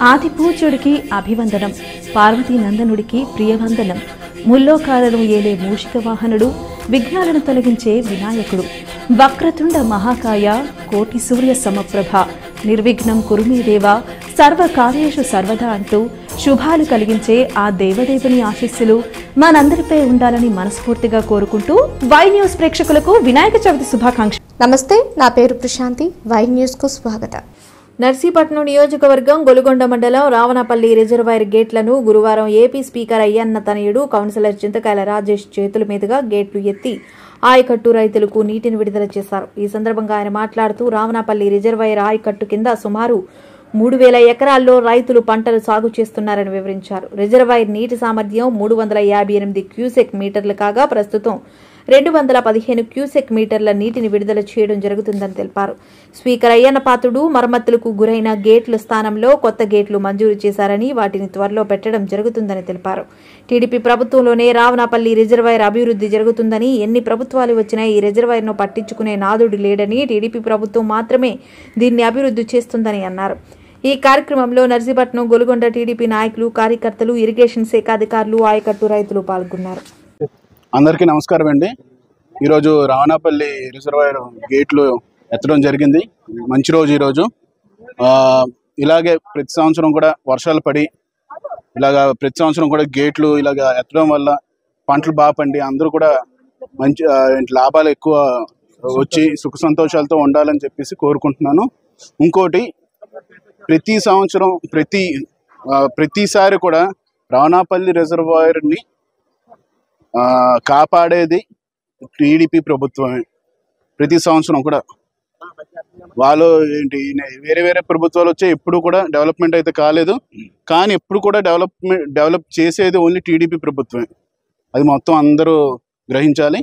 ఆదిపూజ్యుడికి అభివందనం, పార్వతీ నందనుడికి ప్రియవందనం, ముల్లోకాలను ఏలే మూషిక వాహనుడు, విఘ్నాలను తొలగించే వినాయకుడు, వక్రతుండ మహాకాయ, కోటి సూర్య సమప్రభ, నిర్విఘ్నం కురుమే దేవ, సర్వకార్యేషు సర్వదా అంటూ శుభాలు కలిగించే ఆ దేవదేవుని ఆశీస్సులు మనందరిపై ఉండాలని మనస్ఫూర్తిగా కోరుకుంటూ వై న్యూస్ ప్రేక్షకులకు వినాయక చవితి శుభాకాంక్షలు. నమస్తే, నా పేరు ప్రశాంతి. వై న్యూస్ కు స్వాగతం. నర్సీపట్నం నియోజకవర్గం గొలుగొండ మండలం రావణపల్లి రిజర్వాయర్ గేట్లను గురువారం ఏపీ స్పీకర్ అయ్యన్న తనయుడు కౌన్సిలర్ చింతకాయల రాజేష్ చేతుల మీదుగా గేట్లు ఎత్తి ఆయకట్టు రైతులకు నీటిని విడుదల చేశారు. ఈ సందర్భంగా ఆయన మాట్లాడుతూ రావణపల్లి రిజర్వాయర్ ఆయకట్టు కింద సుమారు 3000 ఎకరాల్లో రైతులు పంటలు సాగు చేస్తున్నారని వివరించారు. రిజర్వాయర్ నీటి సామర్థ్యం 358 క్యూసెక్ మీటర్లు కాగా ప్రస్తుతం 215 క్యూసెక్ మీటర్ల నీటిని విడుదల చేయడం జరుగుతుందని తెలిపారు. స్పీకర్ అయ్యన్న పాత్రుడు మరమ్మతులకు గురైన గేట్ల స్థానంలో కొత్త గేట్లు మంజూరు చేశారని వాటిని త్వరలో పెట్టడం జరుగుతుందని తెలిపారు. టీడీపీ ప్రభుత్వంలోనే రావణపల్లి రిజర్వాయర్ అభివృద్ధి జరుగుతుందని, ఎన్ని ప్రభుత్వాలు వచ్చినా ఈ రిజర్వాయర్ను పట్టించుకునే నాదుడు లేడని, టీడీపీ ప్రభుత్వం మాత్రమే దీన్ని అభివృద్ధి చేస్తుందని అన్నారు. ఈ కార్యక్రమంలో నర్సీపట్నం గొలుగొండ టీడీపీ నాయకులు, కార్యకర్తలు, ఇరిగేషన్ శాఖ అధికారులు, ఆయకట్టు రైతులు పాల్గొన్నారు. అందరికీ నమస్కారం అండి. ఈరోజు రావణపల్లి రిజర్వాయర్ గేట్లు ఎత్తడం జరిగింది. మంచి రోజు ఈరోజు. ఇలాగే ప్రతి సంవత్సరం కూడా వర్షాలు పడి ప్రతి సంవత్సరం కూడా గేట్లు ఎత్తడం వల్ల పంటలు బాగా పండి అందరూ కూడా మంచి లాభాలు ఎక్కువ వచ్చి సుఖ సంతోషాలతో ఉండాలని చెప్పేసి కోరుకుంటున్నాను. ఇంకోటి, ప్రతి సంవత్సరం ప్రతిసారి కూడా రావణపల్లి రిజర్వాయర్ని కాపాడేది టీడీపీ ప్రభుత్వమే. ప్రతి సంవత్సరం కూడా వాళ్ళు వేరే వేరే ప్రభుత్వాలు వచ్చే ఎప్పుడు కూడా డెవలప్మెంట్ అయితే కాలేదు, కానీ ఎప్పుడు కూడా డెవలప్ చేసేది ఓన్లీ టీడీపీ ప్రభుత్వమే. అది మొత్తం అందరూ గ్రహించాలి,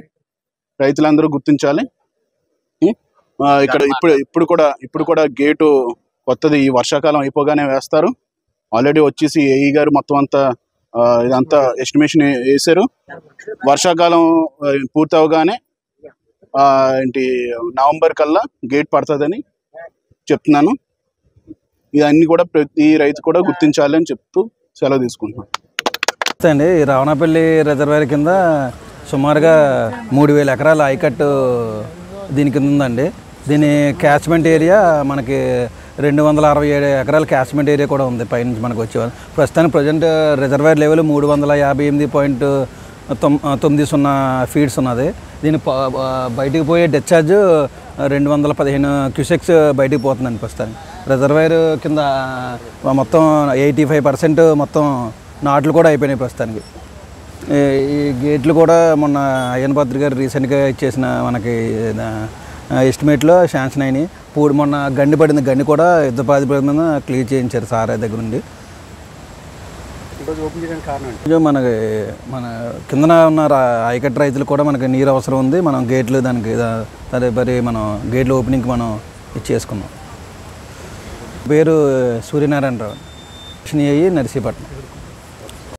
రైతులందరూ గుర్తించాలి. ఇక్కడ ఇప్పుడు కూడా గేటు కొత్తది ఈ వర్షాకాలం అయిపోగానే వేస్తారు. ఆల్రెడీ వచ్చేసి ఏఈ గారు మొత్తం అంతా ఇదంతా ఎస్టిమేషన్ వేశారు. వర్షాకాలం పూర్తి అవగానే నవంబర్ కల్లా గేట్ పడుతుందని చెప్తున్నాను. ఇవన్నీ కూడా ప్రతి రైతు కూడా గుర్తించాలి అని చెప్తూ సెలవు తీసుకుంటున్నాను. అండి, రావణపల్లి రిజర్వాయర్ కింద సుమారుగా 3000 ఎకరాల ఆయకట్టు దీని కింద ఉందండి. దీని క్యాచ్మెంట్ ఏరియా మనకి 267 ఎకరాల క్యాచ్మెంట్ ఏరియా కూడా ఉంది. పైనుంచి మనకు వచ్చేవారు. ప్రస్తుతానికి ప్రజెంట్ రిజర్వాయర్ లెవెల్ 358.90 ఫీట్స్ ఉన్నది. దీని బయటికి పోయే డిశ్చార్జ్ 215 క్యూసెక్స్ బయటికి పోతుందండి. ప్రస్తుతానికి రిజర్వాయర్ కింద మొత్తం 85% మొత్తం నాట్లు కూడా అయిపోయినాయి. ప్రస్తుతానికి ఈ గేట్లు కూడా మొన్న అయ్యన్న పాత్రి గారు రీసెంట్గా ఇచ్చేసిన మనకి ఎస్టిమేట్లో శాంక్షన్ అయినాయి. మొన్న గండి పడింది, గండి కూడా యుద్ధ ప్రాతిపదిక మీద క్లియర్ చేయించారు సార్ దగ్గర నుండి. మనకి మన కిందన ఉన్న ఆయకట్టు రైతులు కూడా మనకి నీరు అవసరం ఉంది. మనం గేట్లు దానికి తదుపరి మనం గేట్లు ఓపెనింగ్కి మనం ఇచ్చేసుకున్నాం. పేరు సూర్యనారాయణరావు, నర్సీపట్నం.